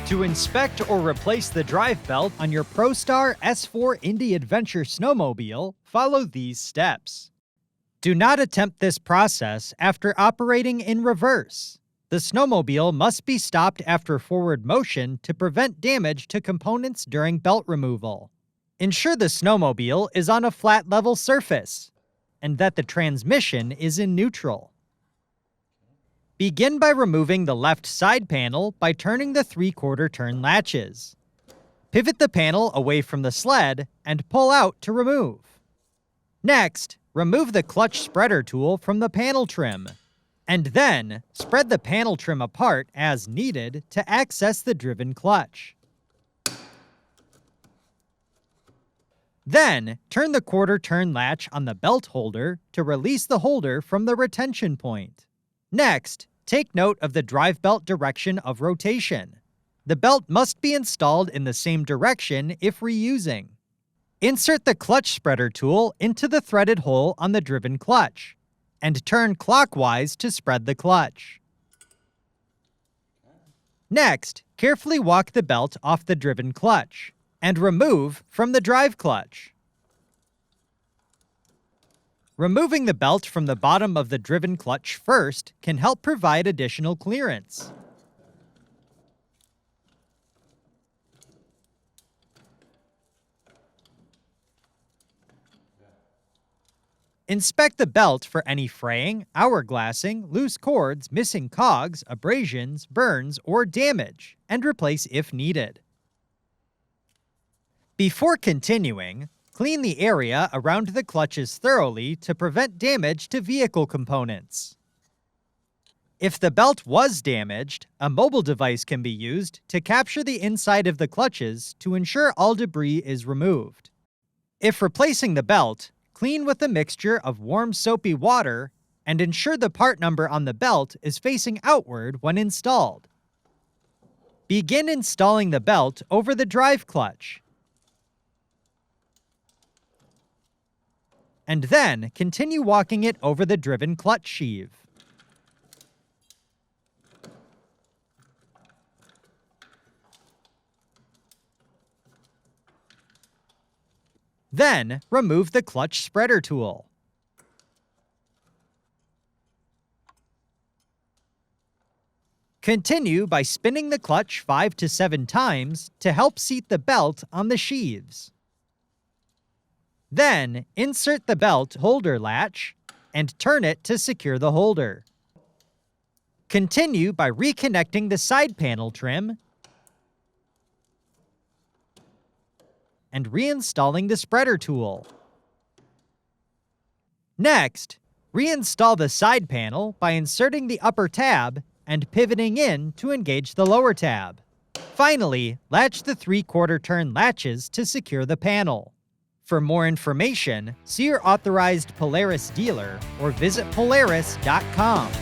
To inspect or replace the drive belt on your ProStar S4 Indy Adventure snowmobile, follow these steps. Do not attempt this process after operating in reverse. The snowmobile must be stopped after forward motion to prevent damage to components during belt removal. Ensure the snowmobile is on a flat level surface and that the transmission is in neutral. Begin by removing the left side panel by turning the 3/4 turn latches. Pivot the panel away from the sled and pull out to remove. Next, remove the clutch spreader tool from the panel trim, and then spread the panel trim apart as needed to access the driven clutch. Then, turn the 1/4 turn latch on the belt holder to release the holder from the retention point. Next, take note of the drive belt direction of rotation. The belt must be installed in the same direction if reusing. Insert the clutch spreader tool into the threaded hole on the driven clutch, and turn clockwise to spread the clutch. Next, carefully walk the belt off the driven clutch, and remove from the drive clutch. Removing the belt from the bottom of the driven clutch first can help provide additional clearance. Inspect the belt for any fraying, hourglassing, loose cords, missing cogs, abrasions, burns, or damage, and replace if needed. Before continuing, clean the area around the clutches thoroughly to prevent damage to vehicle components. If the belt was damaged, a mobile device can be used to capture the inside of the clutches to ensure all debris is removed. If replacing the belt, clean with a mixture of warm soapy water and ensure the part number on the belt is facing outward when installed. Begin installing the belt over the drive clutch, and then continue walking it over the driven clutch sheave. Then, remove the clutch spreader tool. Continue by spinning the clutch 5 to 7 times to help seat the belt on the sheaves. Then, insert the belt holder latch and turn it to secure the holder. Continue by reconnecting the side panel trim and reinstalling the spreader tool. Next, reinstall the side panel by inserting the upper tab and pivoting in to engage the lower tab. Finally, latch the 3/4 turn latches to secure the panel. For more information, see your authorized Polaris dealer or visit Polaris.com.